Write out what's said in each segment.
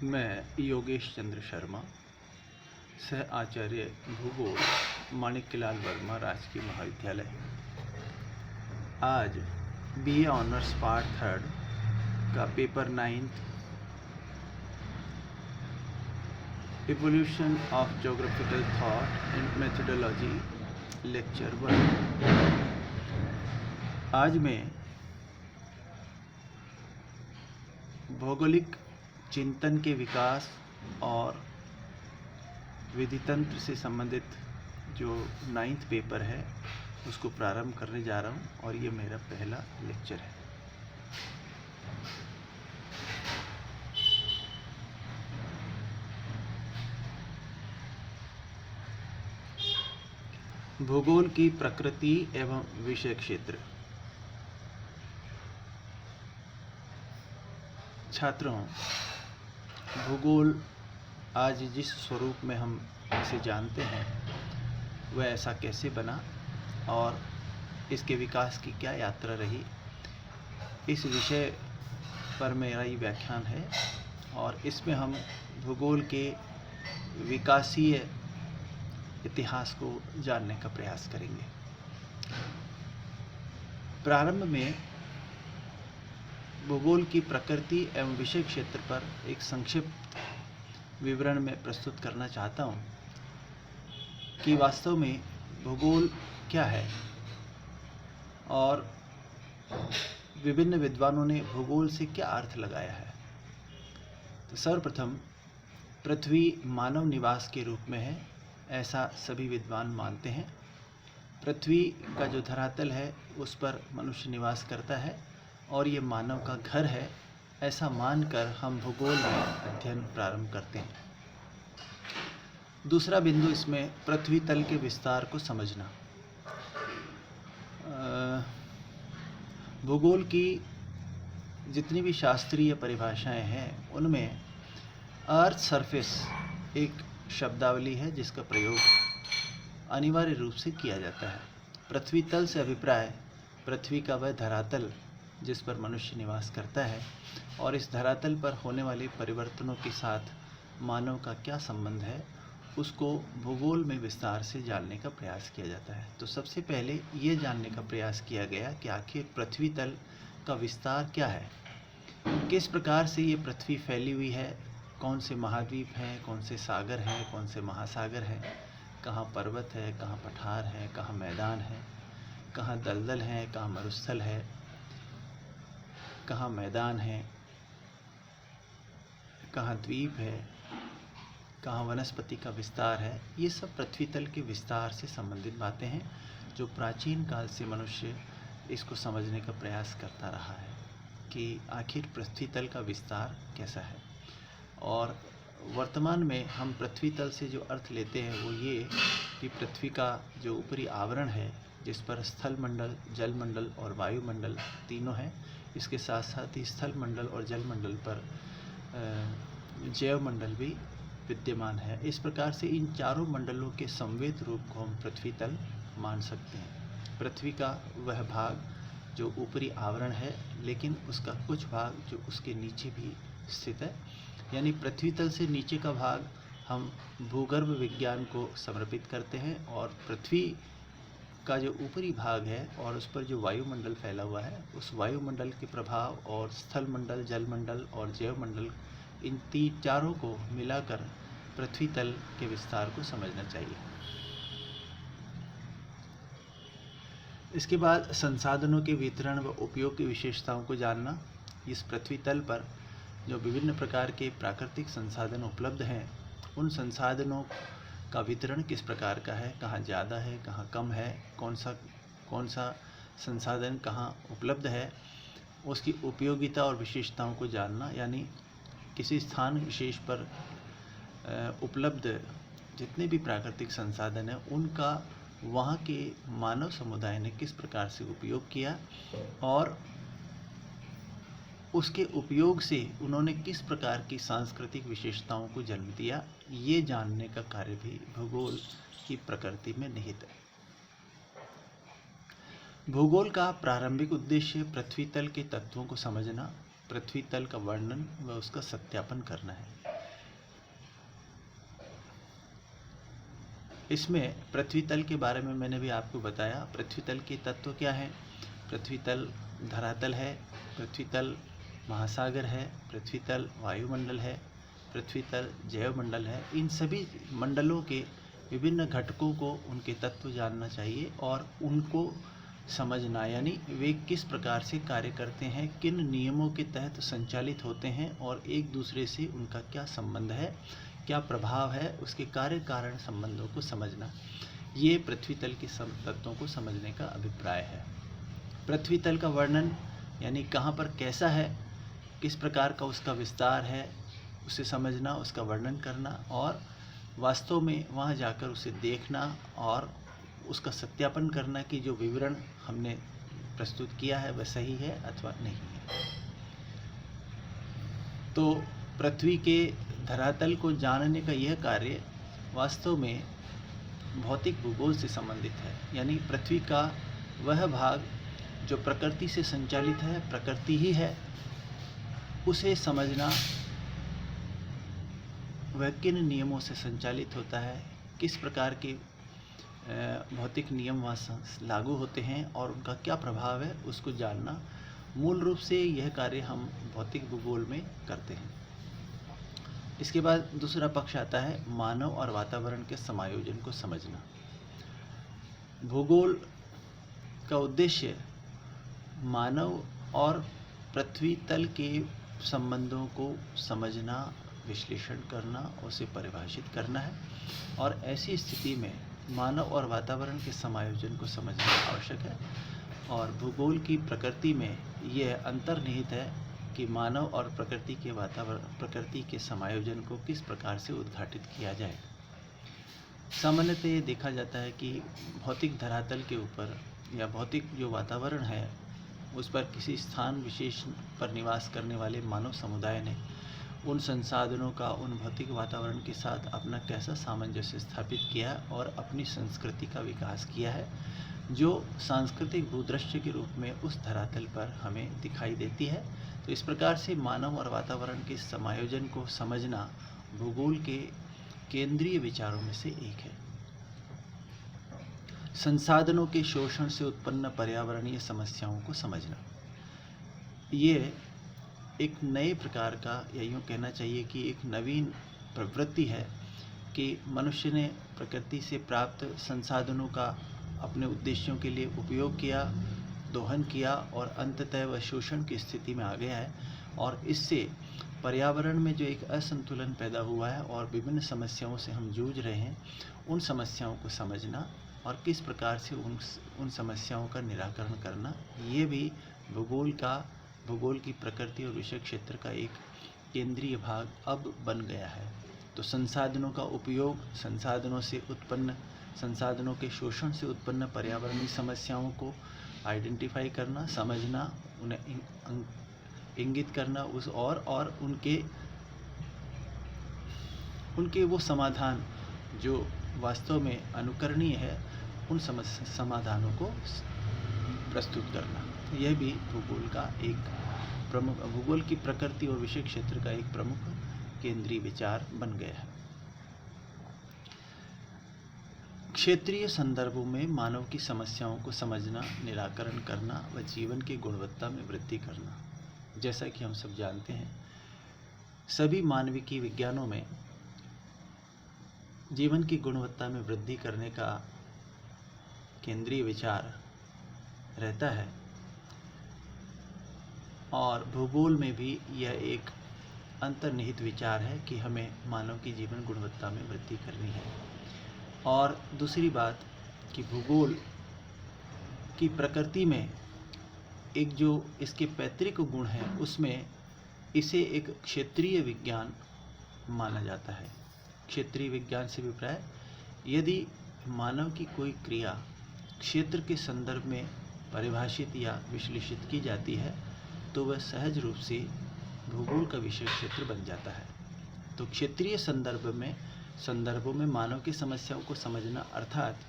मैं योगेश चंद्र शर्मा, सह आचार्य भूगोल, माणिक्यलाल वर्मा राजकीय महाविद्यालय। आज BA ऑनर्स पार्ट 3 का paper 9 evolution of geographical thought and methodology lecture 1। आज मैं भौगोलिक चिंतन के विकास और विधितंत्र से संबंधित जो 9th पेपर है उसको प्रारंभ करने जा रहा हूँ और ये मेरा पहला लेक्चर है। भूगोल की प्रकृति एवं विषय क्षेत्र। छात्रों, भूगोल आज जिस स्वरूप में हम इसे जानते हैं वह ऐसा कैसे बना और इसके विकास की क्या यात्रा रही, इस विषय पर मेरा ये व्याख्यान है और इसमें हम भूगोल के विकासीय इतिहास को जानने का प्रयास करेंगे। प्रारंभ में भूगोल की प्रकृति एवं विषय क्षेत्र पर एक संक्षिप्त विवरण में प्रस्तुत करना चाहता हूँ कि वास्तव में भूगोल क्या है और विभिन्न विद्वानों ने भूगोल से क्या अर्थ लगाया है। तो सर्वप्रथम पृथ्वी मानव निवास के रूप में है, ऐसा सभी विद्वान मानते हैं। पृथ्वी का जो धरातल है उस पर मनुष्य निवास करता है और ये मानव का घर है, ऐसा मानकर हम भूगोल में अध्ययन प्रारंभ करते हैं। दूसरा बिंदु इसमें पृथ्वी तल के विस्तार को समझना। भूगोल की जितनी भी शास्त्रीय परिभाषाएं हैं उनमें अर्थ सरफेस एक शब्दावली है जिसका प्रयोग अनिवार्य रूप से किया जाता है। पृथ्वी तल से अभिप्राय पृथ्वी का वह धरातल जिस पर मनुष्य निवास करता है और इस धरातल पर होने वाले परिवर्तनों के साथ मानव का क्या संबंध है, उसको भूगोल में विस्तार से जानने का प्रयास किया जाता है। तो सबसे पहले ये जानने का प्रयास किया गया कि आखिर पृथ्वी तल का विस्तार क्या है, किस प्रकार से ये पृथ्वी फैली हुई है, कौन से महाद्वीप हैं, कौन से सागर हैं, कौन से महासागर हैं, कहाँ पर्वत है, कहाँ पठार है, कहाँ मैदान है, कहाँ दलदल है, कहाँ मरुस्थल है, कहाँ मैदान है, कहाँ द्वीप है, कहाँ वनस्पति का विस्तार है। ये सब पृथ्वी तल के विस्तार से संबंधित बातें हैं जो प्राचीन काल से मनुष्य इसको समझने का प्रयास करता रहा है कि आखिर पृथ्वी तल का विस्तार कैसा है। और वर्तमान में हम पृथ्वी तल से जो अर्थ लेते हैं वो ये कि पृथ्वी का जो ऊपरी आवरण है जिस पर स्थल मंडल, जल मंडल और वायुमंडल तीनों हैं, इसके साथ साथ ही स्थल मंडल और जल मंडल पर जैव मंडल भी विद्यमान है। इस प्रकार से इन चारों मंडलों के संवेद रूप को हम पृथ्वी तल मान सकते हैं। पृथ्वी का वह भाग जो ऊपरी आवरण है, लेकिन उसका कुछ भाग जो उसके नीचे भी स्थित है, यानी पृथ्वी तल से नीचे का भाग हम भूगर्भ विज्ञान को समर्पित करते हैं और पृथ्वी का जो ऊपरी भाग है और उस पर जो वायुमंडल फैला हुआ है उस वायुमंडल के प्रभाव और स्थल मंडल, जल मंडल और जैव मंडल, इन चारों को मिलाकर पृथ्वी तल के विस्तार को समझना चाहिए। इसके बाद संसाधनों के वितरण व उपयोग की विशेषताओं को जानना। इस पृथ्वी तल पर जो विभिन्न प्रकार के प्राकृतिक संसाधन उपलब्ध हैं उन संसाधनों का वितरण किस प्रकार का है, कहाँ ज़्यादा है, कहाँ कम है, कौन सा संसाधन कहाँ उपलब्ध है, उसकी उपयोगिता और विशेषताओं को जानना। यानी किसी स्थान विशेष पर उपलब्ध जितने भी प्राकृतिक संसाधन हैं उनका वहाँ के मानव समुदाय ने किस प्रकार से उपयोग किया और उसके उपयोग से उन्होंने किस प्रकार की सांस्कृतिक विशेषताओं को जन्म दिया, ये जानने का कार्य भी भूगोल की प्रकृति में निहित है। भूगोल का प्रारंभिक उद्देश्य पृथ्वी तल के तत्वों को समझना पृथ्वी तल का वर्णन व उसका सत्यापन करना है। इसमें पृथ्वी तल के बारे में मैंने भी आपको बताया। पृथ्वी तल के तत्व क्या हैं? पृथ्वी तल धरातल है, पृथ्वी तल महासागर है, पृथ्वी तल वायुमंडल है, पृथ्वी तल जैवमंडल है। इन सभी मंडलों के विभिन्न घटकों को, उनके तत्व जानना चाहिए और उनको समझना, यानी वे किस प्रकार से कार्य करते हैं, किन नियमों के तहत संचालित होते हैं और एक दूसरे से उनका क्या संबंध है, क्या प्रभाव है, उसके कार्य कारण संबंधों को समझना। ये पृथ्वी तल के तत्वों को समझने का अभिप्राय है। पृथ्वी तल का वर्णन यानी कहाँ पर कैसा है, किस प्रकार का उसका विस्तार है, उसे समझना, उसका वर्णन करना और वास्तव में वहाँ जाकर उसे देखना और उसका सत्यापन करना कि जो विवरण हमने प्रस्तुत किया है वह सही है अथवा नहीं है। तो पृथ्वी के धरातल को जानने का यह कार्य वास्तव में भौतिक भूगोल से संबंधित है, यानी पृथ्वी का वह भाग जो प्रकृति से संचालित है, प्रकृति ही है, उसे समझना, वह किन नियमों से संचालित होता है, किस प्रकार के भौतिक नियम वहाँ लागू होते हैं और उनका क्या प्रभाव है, उसको जानना। मूल रूप से यह कार्य हम भौतिक भूगोल में करते हैं। इसके बाद दूसरा पक्ष आता है मानव और वातावरण के समायोजन को समझना। भूगोल का उद्देश्य मानव और पृथ्वी तल के संबंधों को समझना, विश्लेषण करना, उसे परिभाषित करना है और ऐसी स्थिति में मानव और वातावरण के समायोजन को समझना आवश्यक है। और भूगोल की प्रकृति में यह अंतर्निहित है कि मानव और प्रकृति के समायोजन को किस प्रकार से उद्घाटित किया जाए। सामान्यतः ये देखा जाता है कि भौतिक धरातल के ऊपर या भौतिक जो वातावरण है उस पर किसी स्थान विशेष पर निवास करने वाले मानव समुदाय ने उन संसाधनों का, उन भौतिक वातावरण के साथ अपना कैसा सामंजस्य स्थापित किया और अपनी संस्कृति का विकास किया है, जो सांस्कृतिक भूदृश्य के रूप में उस धरातल पर हमें दिखाई देती है। तो इस प्रकार से मानव और वातावरण के समायोजन को समझना भूगोल के केंद्रीय विचारों में से एक है। संसाधनों के शोषण से उत्पन्न पर्यावरणीय समस्याओं को समझना, ये एक नए प्रकार का, या यूँ कहना चाहिए कि एक नवीन प्रवृत्ति है कि मनुष्य ने प्रकृति से प्राप्त संसाधनों का अपने उद्देश्यों के लिए उपयोग किया, दोहन किया और अंततः वह शोषण की स्थिति में आ गया है और इससे पर्यावरण में जो एक असंतुलन पैदा हुआ है और विभिन्न समस्याओं से हम जूझ रहे हैं, उन समस्याओं को समझना और किस प्रकार से उन समस्याओं का निराकरण करना, ये भी भूगोल की प्रकृति और विषय क्षेत्र का एक केंद्रीय भाग अब बन गया है। तो संसाधनों का उपयोग, संसाधनों के शोषण से उत्पन्न पर्यावरणीय समस्याओं को आइडेंटिफाई करना, समझना, उन्हें इंगित करना और उनके वो समाधान जो वास्तव में अनुकरणीय है, उन समाधानों को प्रस्तुत करना, यह भी भूगोल की प्रकृति और विषय क्षेत्र का एक प्रमुख केंद्रीय विचार बन गया है। क्षेत्रीय संदर्भों में मानव की समस्याओं को समझना, निराकरण करना व जीवन की गुणवत्ता में वृद्धि करना। जैसा कि हम सब जानते हैं, सभी मानविकी विज्ञानों में जीवन की गुणवत्ता में वृद्धि करने का केंद्रीय विचार रहता है और भूगोल में भी यह एक अंतर्निहित विचार है कि हमें मानव की जीवन गुणवत्ता में वृद्धि करनी है। और दूसरी बात कि भूगोल की प्रकृति में एक जो इसके पैतृक गुण है, उसमें इसे एक क्षेत्रीय विज्ञान माना जाता है। क्षेत्रीय विज्ञान से अभिप्राय, यदि मानव की कोई क्रिया क्षेत्र के संदर्भ में परिभाषित या विश्लेषित की जाती है तो वह सहज रूप से भूगोल का विषय क्षेत्र बन जाता है। तो क्षेत्रीय संदर्भों में मानव की समस्याओं को समझना अर्थात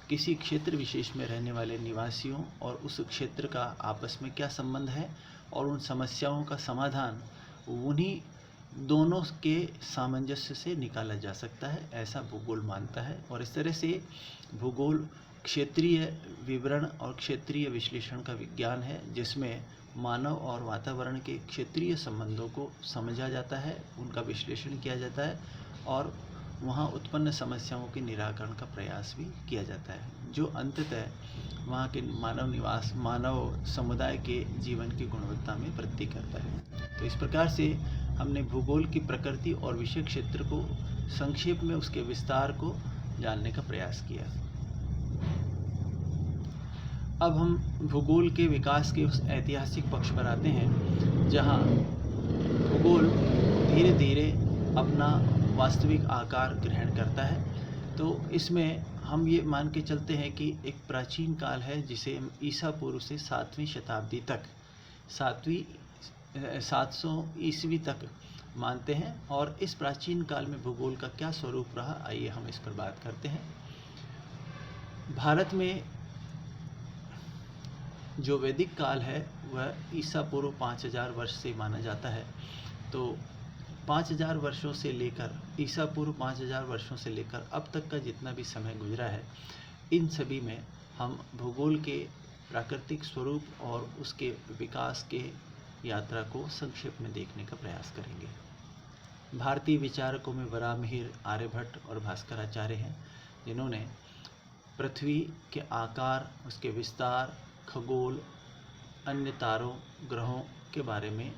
किसी क्षेत्र विशेष में रहने वाले निवासियों और उस क्षेत्र का आपस में क्या संबंध है और उन समस्याओं का समाधान उन्हीं दोनों के सामंजस्य से निकाला जा सकता है, ऐसा भूगोल मानता है। और इस तरह से भूगोल क्षेत्रीय विवरण और क्षेत्रीय विश्लेषण का विज्ञान है, जिसमें मानव और वातावरण के क्षेत्रीय संबंधों को समझा जाता है, उनका विश्लेषण किया जाता है और वहाँ उत्पन्न समस्याओं के निराकरण का प्रयास भी किया जाता है, जो अंततः वहाँ के मानव समुदाय के जीवन की गुणवत्ता में वृद्धि करता है। तो इस प्रकार से हमने भूगोल की प्रकृति और विषय क्षेत्र को संक्षेप में उसके विस्तार को जानने का प्रयास किया। अब हम भूगोल के विकास के उस ऐतिहासिक पक्ष पर आते हैं, जहाँ भूगोल धीरे धीरे अपना वास्तविक आकार ग्रहण करता है। तो इसमें हम ये मान के चलते हैं कि एक प्राचीन काल है, जिसे ईसा पूर्व से 7वीं शताब्दी तक 700 ईस्वी तक मानते हैं। और इस प्राचीन काल में भूगोल का क्या स्वरूप रहा, आइए हम इस पर बात करते हैं। भारत में जो वैदिक काल है वह ईसा पूर्व 5000 वर्ष से माना जाता है। तो 5000 वर्षों से लेकर ईसा पूर्व 5000 वर्षों से लेकर अब तक का जितना भी समय गुजरा है, इन सभी में हम भूगोल के प्राकृतिक स्वरूप और उसके विकास के यात्रा को संक्षेप में देखने का प्रयास करेंगे। भारतीय विचारकों में वराहमिहिर, आर्यभट्ट और भास्कराचार्य हैं, जिन्होंने पृथ्वी के आकार, उसके विस्तार, खगोल, अन्य तारों, ग्रहों के बारे में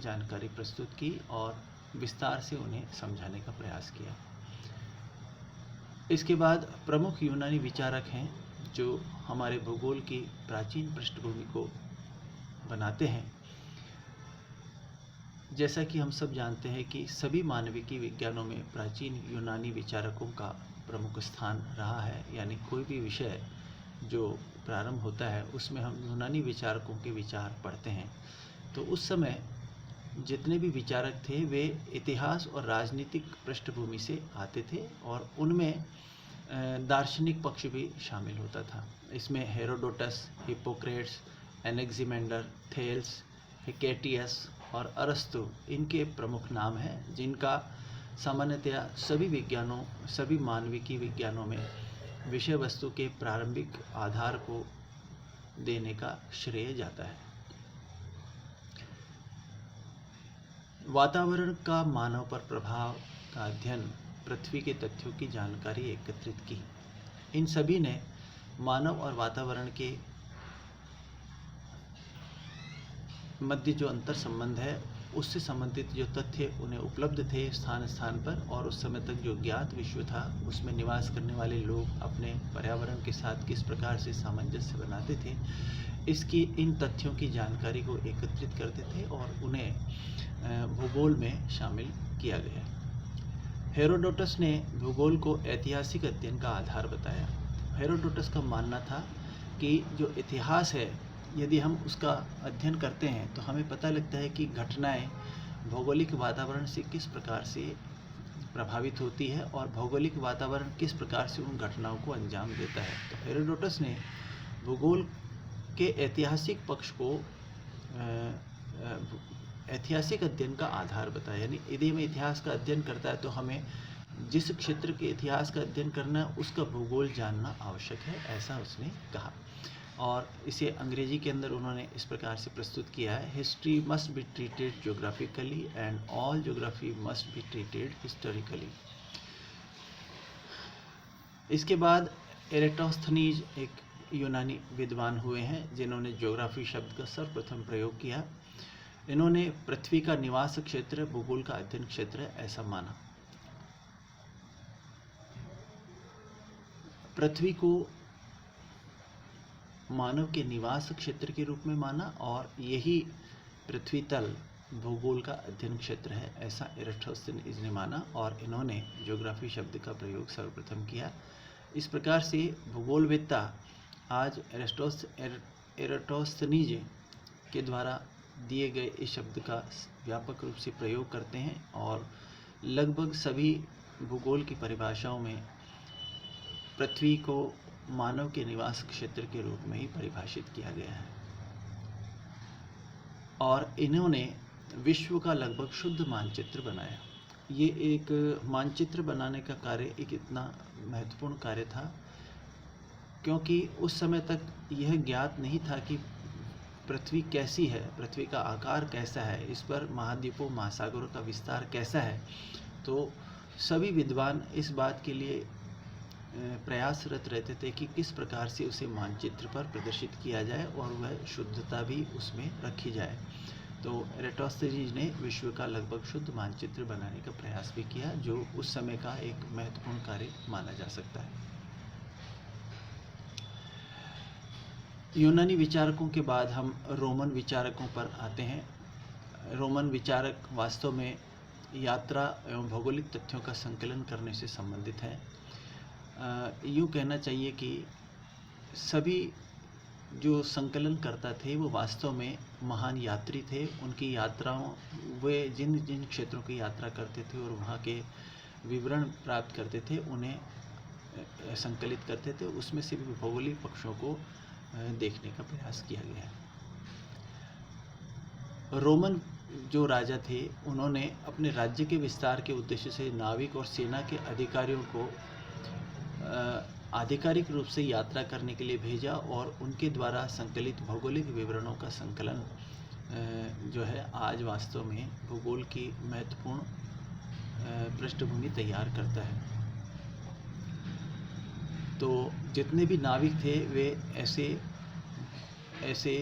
जानकारी प्रस्तुत की और विस्तार से उन्हें समझाने का प्रयास किया। इसके बाद प्रमुख यूनानी विचारक हैं, जो हमारे भूगोल की प्राचीन पृष्ठभूमि को बनाते हैं। जैसा कि हम सब जानते हैं कि सभी मानविकी विज्ञानों में प्राचीन यूनानी विचारकों का प्रमुख स्थान रहा है, यानी कोई भी विषय जो प्रारंभ होता है उसमें हम यूनानी विचारकों के विचार पढ़ते हैं। तो उस समय जितने भी विचारक थे वे इतिहास और राजनीतिक पृष्ठभूमि से आते थे और उनमें दार्शनिक पक्ष भी शामिल होता था। इसमें हेरोडोटस, हिप्पोक्रेट्स, एनेक्सिमेंडर, थेल्स, हिकेटियस और अरस्तु इनके प्रमुख नाम हैं, जिनका सामान्यतया सभी मानविकी विज्ञानों में विषय वस्तु के प्रारंभिक आधार को देने का श्रेय जाता है। वातावरण का मानव पर प्रभाव का अध्ययन, पृथ्वी के तथ्यों की जानकारी एकत्रित की। इन सभी ने मानव और वातावरण के मध्य जो अंतर संबंध है उससे संबंधित जो तथ्य उन्हें उपलब्ध थे स्थान स्थान पर, और उस समय तक जो ज्ञात विश्व था उसमें निवास करने वाले लोग अपने पर्यावरण के साथ किस प्रकार से सामंजस्य बनाते थे, इन तथ्यों की जानकारी को एकत्रित करते थे और उन्हें भूगोल में शामिल किया गया। हेरोडोटस ने भूगोल को ऐतिहासिक अध्ययन का आधार बताया। हेरोडोटस का मानना था कि जो इतिहास है, यदि हम उसका अध्ययन करते हैं तो हमें पता लगता है कि घटनाएं भौगोलिक वातावरण से किस प्रकार से प्रभावित होती है और भौगोलिक वातावरण किस प्रकार से उन घटनाओं को अंजाम देता है। तो हेरोडोटस ने भूगोल के ऐतिहासिक पक्ष को ऐतिहासिक अध्ययन का आधार बताया। यानी यदि हमें इतिहास का अध्ययन करता है तो हमें जिस क्षेत्र के इतिहास का अध्ययन करना है उसका भूगोल जानना आवश्यक है, ऐसा उसने कहा। और इसे अंग्रेजी के अंदर उन्होंने इस प्रकार से प्रस्तुत किया है, history must be treated geographically and all geography must be treated historically. इसके बाद एरेटोस्थनीज एक यूनानी विद्वान हुए हैं, जिन्होंने ज्योग्राफी शब्द का सर्वप्रथम प्रयोग किया। इन्होंने पृथ्वी का निवास क्षेत्र भूगोल का अध्ययन क्षेत्र है ऐसा माना। पृथ्वी को मानव के निवास क्षेत्र के रूप में माना और यही पृथ्वी तल भूगोल का अध्ययन क्षेत्र है, ऐसा एरेटोस्थनीज ने माना और इन्होंने ज्योग्राफी शब्द का प्रयोग सर्वप्रथम किया। इस प्रकार से भूगोलवेत्ता आज एरेटोस्थनीज के द्वारा दिए गए इस शब्द का व्यापक रूप से प्रयोग करते हैं और लगभग सभी भूगोल की परिभाषाओं में पृथ्वी को मानव के निवास क्षेत्र के रूप में ही परिभाषित किया गया है। और इन्होंने विश्व का लगभग शुद्ध मानचित्र बनाया। ये एक मानचित्र बनाने का कार्य एक इतना महत्वपूर्ण कार्य था क्योंकि उस समय तक यह ज्ञात नहीं था कि पृथ्वी कैसी है, पृथ्वी का आकार कैसा है, इस पर महाद्वीपों महासागरों का विस्तार कैसा है। तो सभी विद्वान इस बात के लिए प्रयासरत रहते थे कि किस प्रकार से उसे मानचित्र पर प्रदर्शित किया जाए और वह शुद्धता भी उसमें रखी जाए। तो एराटोस्थेनीज ने विश्व का लगभग शुद्ध मानचित्र बनाने का प्रयास भी किया, जो उस समय का एक महत्वपूर्ण कार्य माना जा सकता है। यूनानी विचारकों के बाद हम रोमन विचारकों पर आते हैं। रोमन विचारक वास्तव में यात्रा एवं भौगोलिक तथ्यों का संकलन करने से संबंधित है। यूँ कहना चाहिए कि सभी जो संकलन करता थे वो वास्तव में महान यात्री थे। उनकी यात्राओं, वे जिन जिन क्षेत्रों की यात्रा करते थे और वहाँ के विवरण प्राप्त करते थे, उन्हें संकलित करते थे। उसमें से भी भौगोलिक पक्षों को देखने का प्रयास किया गया है। रोमन जो राजा थे, उन्होंने अपने राज्य के विस्तार के उद्देश्य से नाविक और सेना के अधिकारियों को आधिकारिक रूप से यात्रा करने के लिए भेजा और उनके द्वारा संकलित भौगोलिक विवरणों का संकलन जो है आज वास्तव में भूगोल की महत्वपूर्ण पृष्ठभूमि तैयार करता है। तो जितने भी नाविक थे वे ऐसे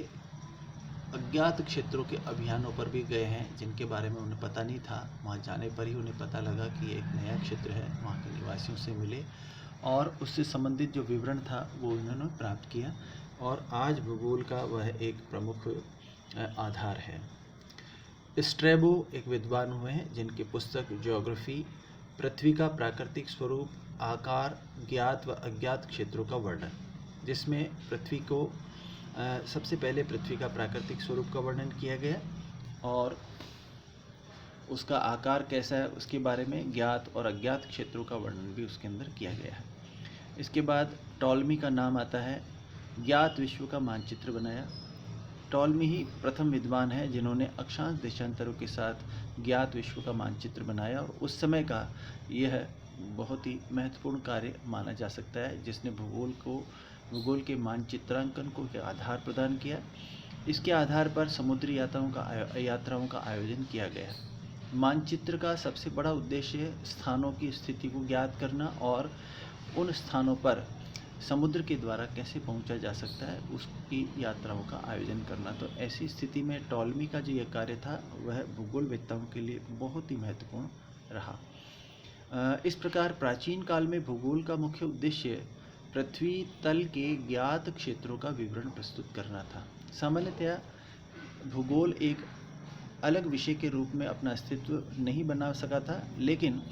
अज्ञात क्षेत्रों के अभियानों पर भी गए हैं जिनके बारे में उन्हें पता नहीं था। वहाँ जाने पर ही उन्हें पता लगा कि एक नया क्षेत्र है, वहाँ के निवासियों से मिले और उससे संबंधित जो विवरण था वो उन्होंने प्राप्त किया और आज भूगोल का वह एक प्रमुख आधार है। स्ट्रैबो एक विद्वान हुए हैं जिनकी पुस्तक ज्योग्राफी पृथ्वी का प्राकृतिक स्वरूप, आकार, ज्ञात व अज्ञात क्षेत्रों का वर्णन, जिसमें पृथ्वी को सबसे पहले पृथ्वी का प्राकृतिक स्वरूप का वर्णन किया गया और उसका आकार कैसा है उसके बारे में ज्ञात और अज्ञात क्षेत्रों का वर्णन भी उसके अंदर किया गया है। इसके बाद टॉलमी का नाम आता है। ज्ञात विश्व का मानचित्र बनाया। टॉलमी ही प्रथम विद्वान है जिन्होंने अक्षांश देशांतरों के साथ ज्ञात विश्व का मानचित्र बनाया और उस समय का यह बहुत ही महत्वपूर्ण कार्य माना जा सकता है, जिसने भूगोल के मानचित्रांकन को आधार प्रदान किया। इसके आधार पर समुद्री यात्राओं का आयोजन किया गया। मानचित्र का सबसे बड़ा उद्देश्य स्थानों की स्थिति को ज्ञात करना और उन स्थानों पर समुद्र के द्वारा कैसे पहुंचा जा सकता है उसकी यात्राओं का आयोजन करना। तो ऐसी स्थिति में टॉलमी का जो यह कार्य था वह भूगोलवेत्ताओं के लिए बहुत ही महत्वपूर्ण रहा। इस प्रकार प्राचीन काल में भूगोल का मुख्य उद्देश्य पृथ्वी तल के ज्ञात क्षेत्रों का विवरण प्रस्तुत करना था। सामान्यतया भूगोल एक अलग विषय के रूप में अपना अस्तित्व नहीं बना सका था, लेकिन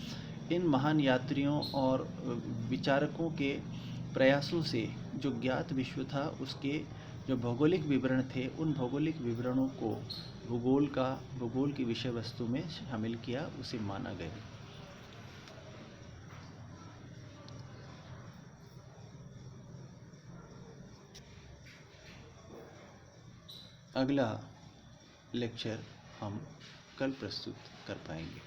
इन महान यात्रियों और विचारकों के प्रयासों से जो ज्ञात विश्व था उसके जो भौगोलिक विवरण थे, उन भौगोलिक विवरणों को भूगोल की विषय वस्तु में शामिल किया, उसे माना गया। अगला लेक्चर हम कल प्रस्तुत कर पाएंगे।